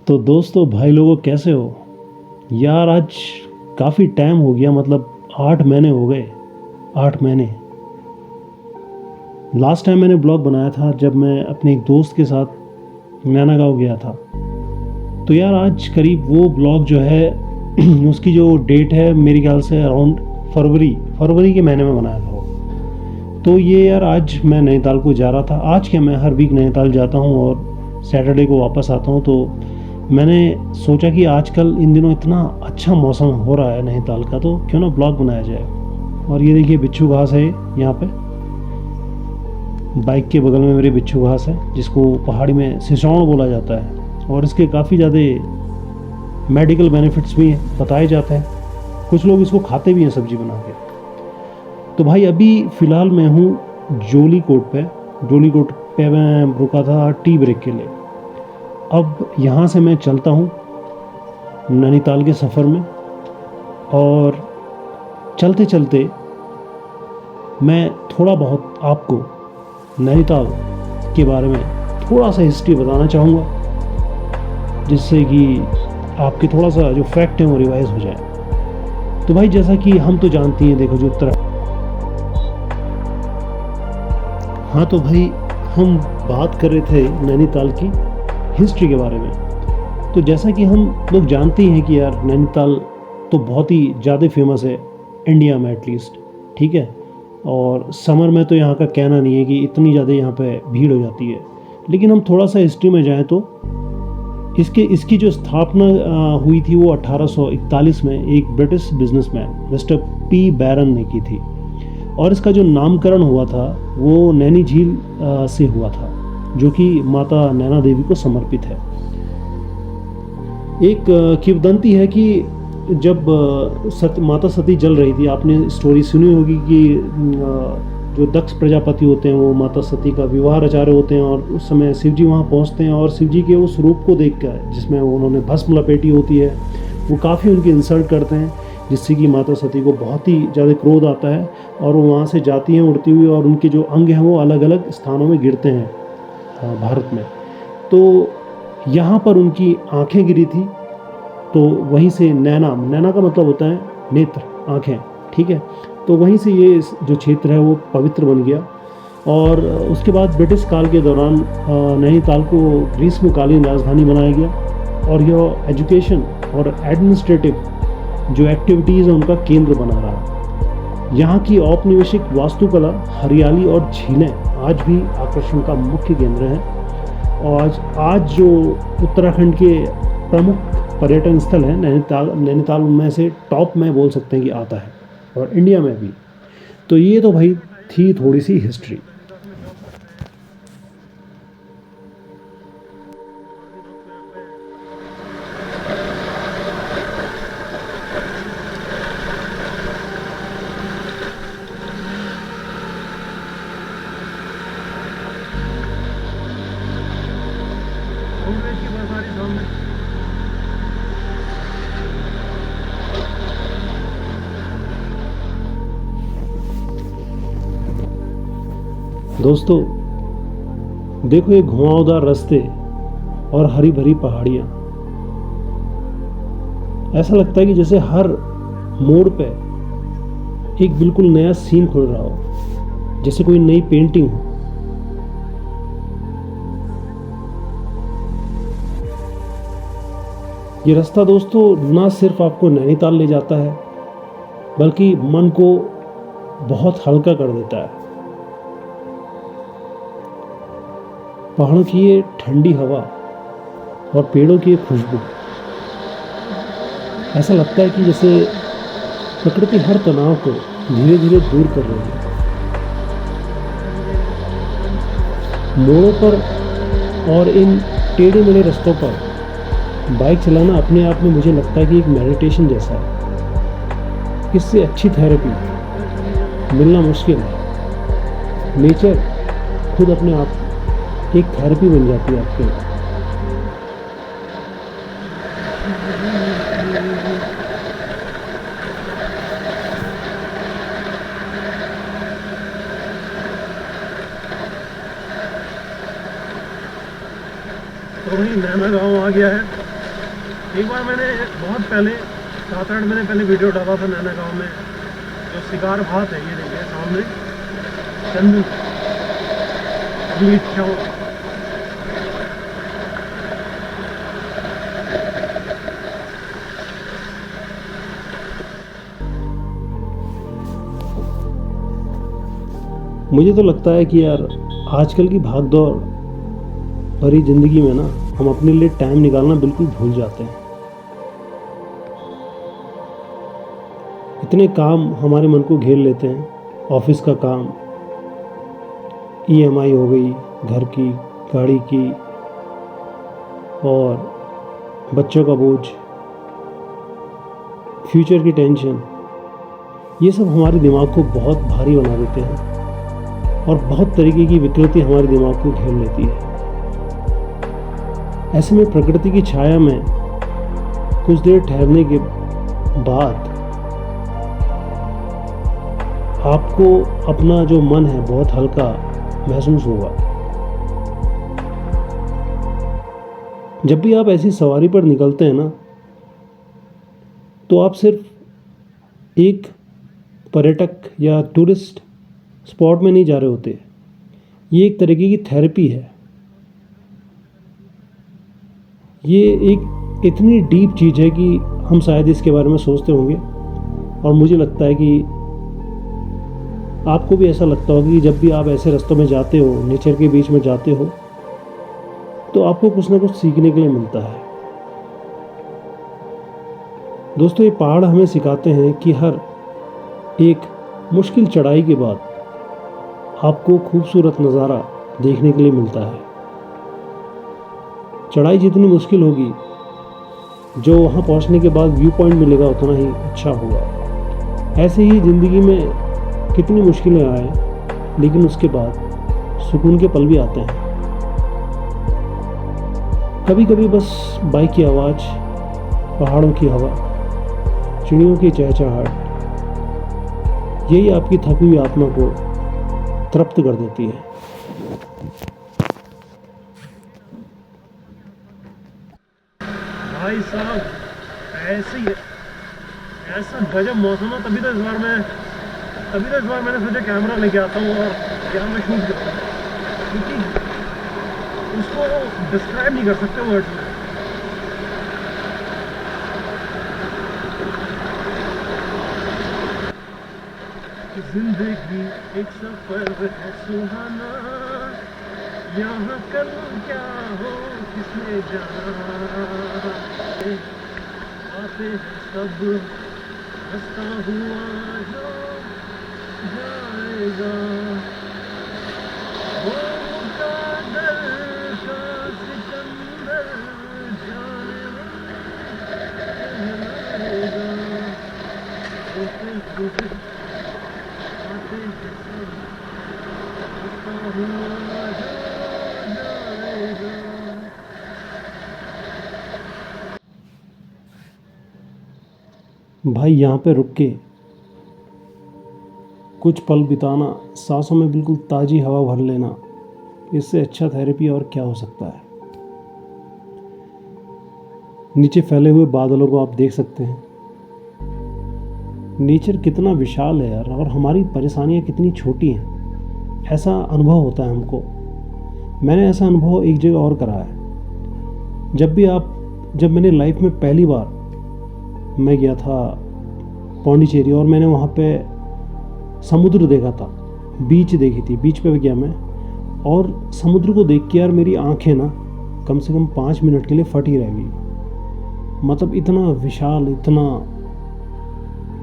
तो दोस्तों भाई लोगों कैसे हो यार। आज काफ़ी टाइम हो गया, मतलब 8 महीने हो गए। 8 महीने। लास्ट टाइम मैंने ब्लॉग बनाया था जब मैं अपने एक दोस्त के साथ नैना गाँव गया था। तो यार आज करीब वो ब्लॉग जो है उसकी जो डेट है मेरे ख्याल से अराउंड फरवरी के महीने में बनाया था वो। तो ये यार आज मैं नैनीताल को जा रहा था। आज क्या, मैं हर वीक नैनीताल जाता हूँ और सैटरडे को वापस आता हूँ। तो मैंने सोचा कि आजकल इन दिनों इतना अच्छा मौसम हो रहा है नैनीताल का, तो क्यों ना ब्लॉग बनाया जाए। और ये देखिए बिच्छू घास है यहाँ पे, बाइक के बगल में मेरे बिच्छू घास है जिसको पहाड़ी में सिसौन बोला जाता है। और इसके काफ़ी ज़्यादा मेडिकल बेनिफिट्स भी बताए जाते हैं। कुछ लोग इसको खाते भी हैं सब्जी बना के। तो भाई अभी फ़िलहाल मैं हूँ जोली कोट पे मैं रुका था टी ब्रेक के लिए। अब यहाँ से मैं चलता हूँ नैनीताल के सफ़र में। और चलते चलते मैं थोड़ा बहुत आपको नैनीताल के बारे में थोड़ा सा हिस्ट्री बताना चाहूँगा, जिससे कि आपके थोड़ा सा जो फैक्ट है वो रिवाइज हो जाए। तो भाई जैसा कि हम तो जानते हैं, देखो जो उत्तराखंड, हाँ तो भाई हम बात कर रहे थे नैनीताल की हिस्ट्री के बारे में। तो जैसा कि हम लोग जानते हैं कि यार नैनीताल तो बहुत ही ज़्यादा फेमस है इंडिया में एटलीस्ट, ठीक है। और समर में तो यहाँ का कहना नहीं है कि इतनी ज़्यादा यहाँ पे भीड़ हो जाती है। लेकिन हम थोड़ा सा हिस्ट्री में जाएं तो इसकी जो स्थापना हुई थी वो 1841 में एक ब्रिटिश बिजनेसमैन मिस्टर पी बैरन ने की थी। और इसका जो नामकरण हुआ था वो नैनी झील से हुआ था, जो कि माता नैना देवी को समर्पित है। एक किंवदंती है कि जब माता सती जल रही थी, आपने स्टोरी सुनी होगी कि जो दक्ष प्रजापति होते हैं वो माता सती का विवाह रचा रहे होते हैं। और उस समय शिव जी वहाँ पहुँचते हैं और शिव जी के उस रूप को देख कर, जिसमें उन्होंने भस्म लपेटी होती है, वो काफ़ी उनकी इंसल्ट करते हैं, जिससे कि माता सती को बहुत ही ज़्यादा क्रोध आता है। और वो वहाँ से जाती हैं उड़ती हुई, और उनके जो अंग हैं वो अलग अलग स्थानों में गिरते हैं भारत में। तो यहाँ पर उनकी आंखें गिरी थी। तो वहीं से नैना का मतलब होता है नेत्र, आँखें, ठीक है। तो वहीं से ये जो क्षेत्र है वो पवित्र बन गया। और उसके बाद ब्रिटिश काल के दौरान नैनीताल को ग्रीष्मकालीन राजधानी बनाया गया। और यह एजुकेशन और एडमिनिस्ट्रेटिव जो एक्टिविटीज़ है उनका केंद्र बना रहा। यहाँ की औपनिवेशिक वास्तुकला, हरियाली और झीलें आज भी आकर्षण का मुख्य केंद्र हैं। और आज जो उत्तराखंड के प्रमुख पर्यटन स्थल है नैनीताल में से टॉप में बोल सकते हैं कि आता है, और इंडिया में भी। तो ये तो भाई थी थोड़ी सी हिस्ट्री। दोस्तों देखो ये घुमावदार रास्ते और हरी भरी पहाड़ियाँ, ऐसा लगता है कि जैसे हर मोड़ पे एक बिल्कुल नया सीन खुल रहा हो, जैसे कोई नई पेंटिंग हो। ये रास्ता दोस्तों ना सिर्फ आपको नैनीताल ले जाता है, बल्कि मन को बहुत हल्का कर देता है। पहाड़ों की ये ठंडी हवा और पेड़ों की ये खुशबू, ऐसा लगता है कि जैसे प्रकृति हर तनाव को धीरे धीरे दूर कर रही है। मोड़ों पर और इन टेढ़े मेढ़े रास्तों पर बाइक चलाना अपने आप में मुझे लगता है कि एक मेडिटेशन जैसा है। इससे अच्छी थेरेपी मिलना मुश्किल है। नेचर खुद अपने आप एक थेरेपी बन जाती है आपके लिए। तो भाई नैना गाँव आ गया है। एक बार मैंने बहुत पहले 7-8 महीने पहले वीडियो डाला था नैना गाँव में, जो शिकार भात है, ये देखिए सामने चंदन अभी इच्छा हो। मुझे तो लगता है कि यार आजकल की भाग दौड़ भरी ज़िंदगी में ना हम अपने लिए टाइम निकालना बिल्कुल भूल जाते हैं। इतने काम हमारे मन को घेर लेते हैं, ऑफिस का काम, ईएमआई हो गई, घर की, गाड़ी की, और बच्चों का बोझ, फ्यूचर की टेंशन, ये सब हमारे दिमाग को बहुत भारी बना देते हैं और बहुत तरीके की विकृति हमारे दिमाग को घेर लेती है। ऐसे में प्रकृति की छाया में कुछ देर ठहरने के बाद आपको अपना जो मन है बहुत हल्का महसूस होगा। जब भी आप ऐसी सवारी पर निकलते हैं ना, तो आप सिर्फ एक पर्यटक या टूरिस्ट स्पॉट में नहीं जा रहे होते। ये एक तरीके की थेरेपी है। ये एक इतनी डीप चीज़ है कि हम शायद इसके बारे में सोचते होंगे, और मुझे लगता है कि आपको भी ऐसा लगता होगा कि जब भी आप ऐसे रास्तों में जाते हो, नेचर के बीच में जाते हो, तो आपको कुछ ना कुछ सीखने के लिए मिलता है। दोस्तों, ये पहाड़ हमें सिखाते हैं कि हर एक मुश्किल चढ़ाई के बाद आपको खूबसूरत नज़ारा देखने के लिए मिलता है। चढ़ाई जितनी मुश्किल होगी, जो वहाँ पहुँचने के बाद व्यू पॉइंट मिलेगा उतना ही अच्छा होगा। ऐसे ही ज़िंदगी में कितनी मुश्किलें आए, लेकिन उसके बाद सुकून के पल भी आते हैं। कभी कभी बस बाइक की आवाज़, पहाड़ों की हवा, चिड़ियों की चहचहाहट, यही आपकी थकी हुई आत्मा को तृप्त कर देती है। भाई साहब, ऐसे ही ऐसा गजब मौसम है। तभी तो इस बार मैंने सोचा कैमरा लेके आता हूँ और यहाँ पे शूट करता हूँ, क्योंकि उसको डिस्क्राइब नहीं कर सकते वर्ड्स में। जिंदगी एक सफर है सुहाना, यहाँ कल क्या हो किसने जाना, आते हैं सब हंसता हुआ जो जाएगा, वो मुक़द्दर का सिकंदर जाने मन कहलाएगा, होते हुए आते हैं सब हंसता हुआ जो जाएगा। भाई, यहाँ पे रुक के कुछ पल बिताना, सांसों में बिल्कुल ताज़ी हवा भर लेना, इससे अच्छा थेरेपी और क्या हो सकता है। नीचे फैले हुए बादलों को आप देख सकते हैं। नेचर कितना विशाल है यार, और हमारी परेशानियाँ कितनी छोटी हैं, ऐसा अनुभव होता है हमको। मैंने ऐसा अनुभव एक जगह और करा है। जब मैंने लाइफ में पहली बार मैं गया था पौंडीचेरी, और मैंने वहाँ पे समुद्र देखा था, बीच देखी थी। बीच पे गया मैं, और समुद्र को देख के यार मेरी आंखें ना कम से कम 5 मिनट के लिए फटी रह गई। मतलब इतना विशाल, इतना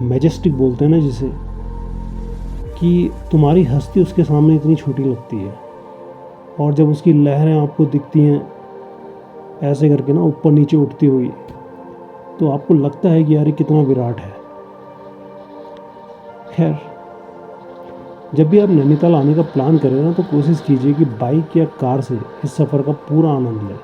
मैजेस्टिक बोलते हैं ना जिसे, कि तुम्हारी हस्ती उसके सामने इतनी छोटी लगती है। और जब उसकी लहरें आपको दिखती हैं ऐसे करके ना ऊपर नीचे उठती हुई, तो आपको लगता है कि यार ये कितना विराट है। खैर, जब भी आप नैनीताल आने का प्लान करें ना, तो कोशिश कीजिए कि बाइक या कार से इस सफ़र का पूरा आनंद लें।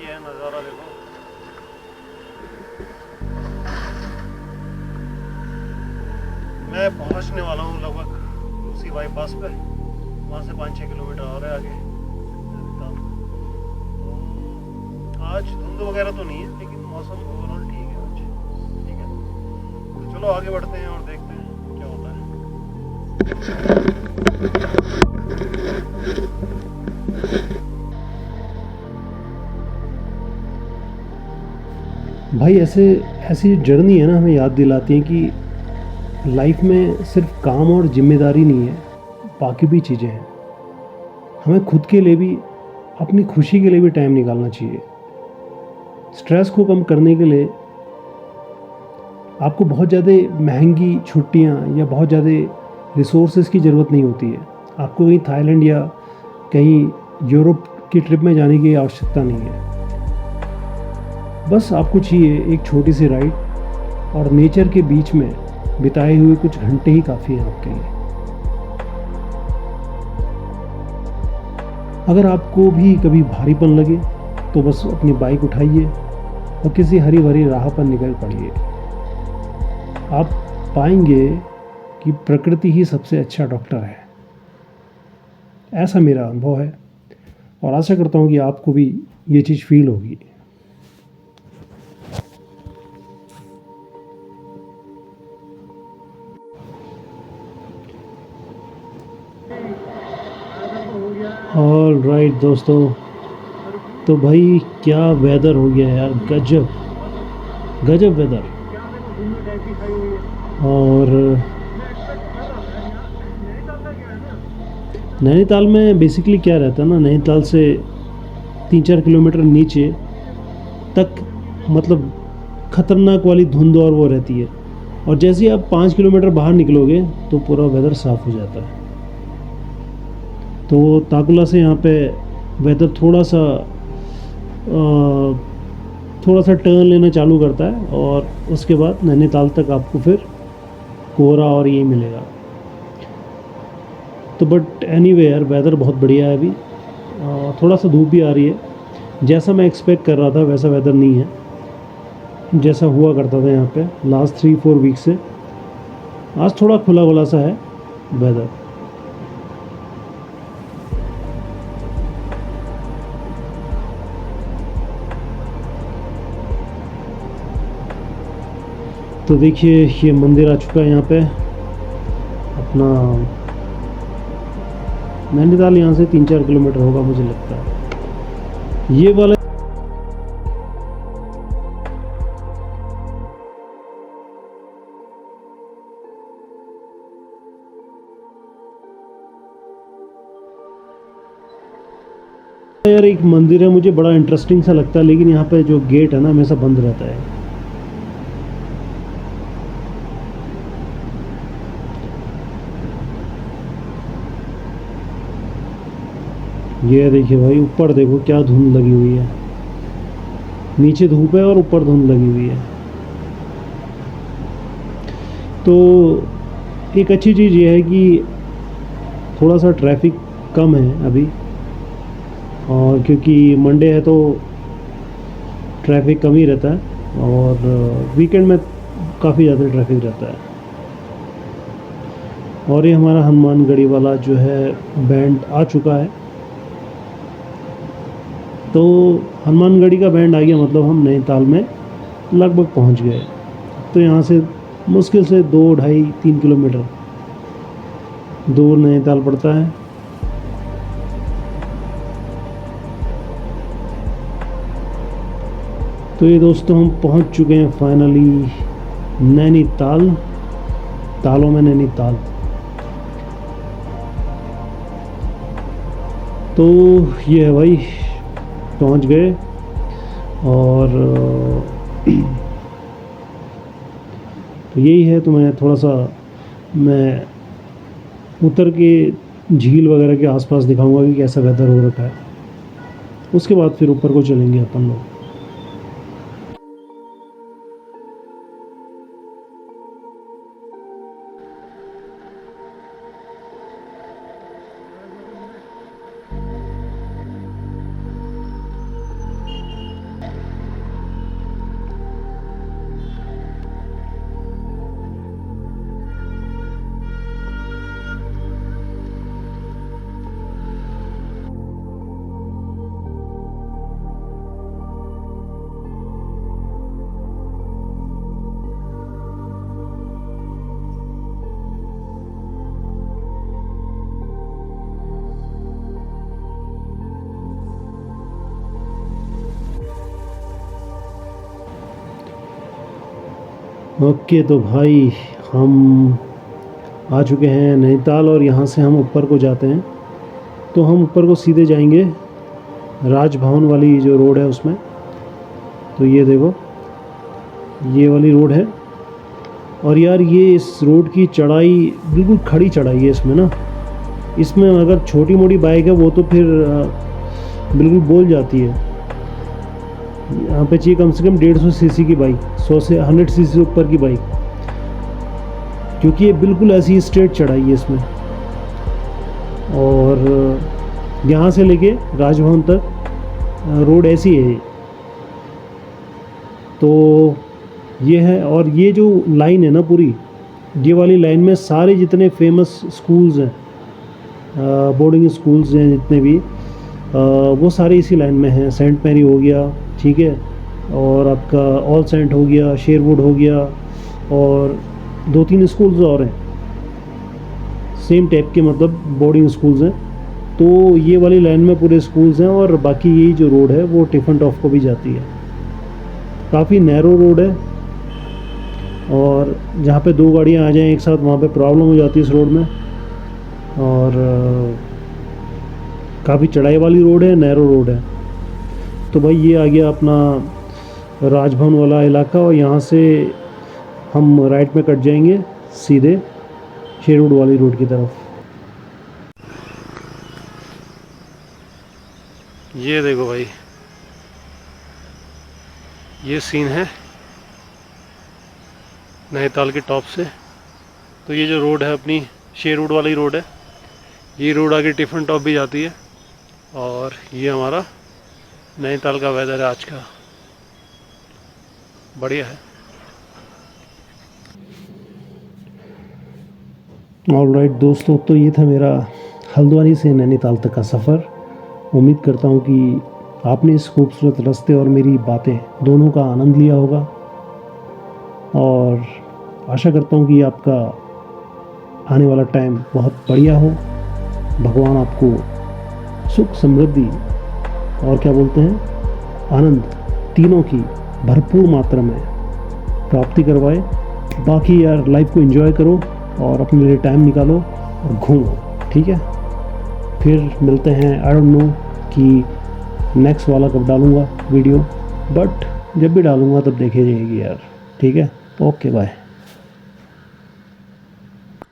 है नज़ारा देखो। मैं पहुंचने वाला हूँ लगभग उसी बाईपास पे, वहाँ से 5-6 किलोमीटर और है आगे। तो आज धुंध वगैरह तो नहीं है, लेकिन मौसम ओवरऑल ठीक है आज। ठीक है, तो चलो आगे बढ़ते हैं और देखते हैं क्या होता है। भाई ऐसी जर्नी है ना, हमें याद दिलाती है कि लाइफ में सिर्फ काम और जिम्मेदारी नहीं है, बाकी भी चीज़ें हैं। हमें खुद के लिए भी, अपनी खुशी के लिए भी टाइम निकालना चाहिए। स्ट्रेस को कम करने के लिए आपको बहुत ज़्यादा महंगी छुट्टियाँ या बहुत ज़्यादा रिसोर्सेज की ज़रूरत नहीं होती है। आपको कहीं थाईलैंड या कहीं यूरोप की ट्रिप में जाने की आवश्यकता नहीं है। बस आपको चाहिए एक छोटी सी राइड, और नेचर के बीच में बिताए हुए कुछ घंटे ही काफ़ी हैं आपके लिए। अगर आपको भी कभी भारीपन लगे तो बस अपनी बाइक उठाइए और किसी हरी भरी राह पर निकल पड़िए। आप पाएंगे कि प्रकृति ही सबसे अच्छा डॉक्टर है। ऐसा मेरा अनुभव है, और आशा करता हूँ कि आपको भी ये चीज़ फील होगी। ऑल राइट दोस्तों, तो भाई क्या वेदर हो गया यार, गजब गजब वेदर। और नैनीताल में बेसिकली क्या रहता है ना, नैनीताल से 3-4 किलोमीटर नीचे तक मतलब ख़तरनाक वाली धुंध और वो रहती है, और जैसे ही आप 5 किलोमीटर बाहर निकलोगे तो पूरा वेदर साफ़ हो जाता है। तो ताकुला से यहाँ पे वेदर थोड़ा सा टर्न लेना चालू करता है, और उसके बाद नैनीताल तक आपको फिर कोहरा और ये मिलेगा। तो बट एनीवे यार, वेदर बहुत बढ़िया है अभी। थोड़ा सा धूप भी आ रही है, जैसा मैं एक्सपेक्ट कर रहा था वैसा वेदर नहीं है जैसा हुआ करता था यहाँ पे लास्ट 3-4 वीक से। आज थोड़ा खुला खुला सा है वेदर। तो देखिए ये मंदिर आ चुका है यहाँ पे अपना। नैनीताल यहाँ से 3-4 किलोमीटर होगा मुझे लगता है। ये वाला यार एक मंदिर है, मुझे बड़ा इंटरेस्टिंग सा लगता है, लेकिन यहाँ पे जो गेट है ना हमेशा बंद रहता है। ये देखिए भाई, ऊपर देखो क्या धुंध लगी हुई है। नीचे धूप है और ऊपर धुंध लगी हुई है। तो एक अच्छी चीज़ ये है कि थोड़ा सा ट्रैफिक कम है अभी, और क्योंकि मंडे है तो ट्रैफिक कम ही रहता है, और वीकेंड में काफ़ी ज़्यादा ट्रैफिक रहता है। और ये हमारा हनुमानगढ़ी वाला जो है बैंड आ चुका है। तो हनुमानगढ़ी का बैंड आ गया मतलब हम नैनीताल में लगभग पहुंच गए। तो यहाँ से मुश्किल से 2-2.5-3 किलोमीटर दूर नैनीताल पड़ता है। तो ये दोस्तों हम पहुंच चुके हैं फाइनली नैनीताल, तालों में नैनीताल। तो ये है भाई, पहुंच गए। और तो यही है, तो मैं थोड़ा सा मैं उतर के झील वगैरह के आसपास दिखाऊंगा कि कैसा वेदर हो रखा है। उसके बाद फिर ऊपर को चलेंगे अपन लोग। ओके, तो भाई हम आ चुके हैं नैनीताल और यहाँ से हम ऊपर को जाते हैं। तो हम ऊपर को सीधे जाएंगे राजभवन वाली जो रोड है उसमें। तो ये देखो, ये वाली रोड है। और यार ये इस रोड की चढ़ाई बिल्कुल खड़ी चढ़ाई है इसमें ना। इसमें अगर छोटी मोटी बाइक है वो तो फिर बिल्कुल बोल जाती है। यहाँ पे चाहिए कम से कम 150 सीसी की बाइक, 100 से 100 सीसी से ऊपर की बाइक, क्योंकि ये बिल्कुल ऐसी स्ट्रेट चढ़ाई है इसमें। और यहाँ से लेके राजभवन तक रोड ऐसी है। तो ये है, और ये जो लाइन है ना पूरी, ये वाली लाइन में सारे जितने फेमस स्कूल्स हैं, बोर्डिंग स्कूल्स हैं जितने भी, वो सारे इसी लाइन में हैं। सेंट मैरी हो गया, ठीक है, और आपका ऑल सेंट हो गया, शेरवुड हो गया, और 2-3 स्कूल्स और हैं सेम टाइप के, मतलब बोर्डिंग स्कूल्स हैं। तो ये वाली लाइन में पूरे स्कूल्स हैं, और बाकी यही जो रोड है वो टिफन टॉप को भी जाती है। काफ़ी नैरो रोड है, और जहाँ पे 2 गाड़ियाँ आ जाएं एक साथ वहाँ पे प्रॉब्लम हो जाती है इस रोड में। और काफ़ी चढ़ाई वाली रोड है, नैरो रोड है। तो भाई ये आ गया अपना राजभवन वाला इलाका, और यहाँ से हम राइट में कट जाएंगे सीधे शेरवुड वाली रोड की तरफ। ये देखो भाई, ये सीन है नैनीताल के टॉप से। तो ये जो रोड है अपनी शेरवुड वाली रोड है, ये रोड आगे टिफन टॉप भी जाती है। और ये हमारा नैनीताल का वेदर है आज का, बढ़िया है। ऑलराइट दोस्तों, तो ये था मेरा हल्द्वानी से नैनीताल तक का सफ़र। उम्मीद करता हूँ कि आपने इस खूबसूरत रास्ते और मेरी बातें दोनों का आनंद लिया होगा, और आशा करता हूँ कि आपका आने वाला टाइम बहुत बढ़िया हो। भगवान आपको सुख, समृद्धि और क्या बोलते हैं, आनंद, तीनों की भरपूर मात्रा में प्राप्ति करवाए। बाकी यार लाइफ को एंजॉय करो और अपने लिए टाइम निकालो और घूमो, ठीक है। फिर मिलते हैं। आई डोंट नो कि नेक्स्ट वाला कब डालूँगा वीडियो, बट जब भी डालूँगा तब देखी जाएगी यार, ठीक है। Okay bye.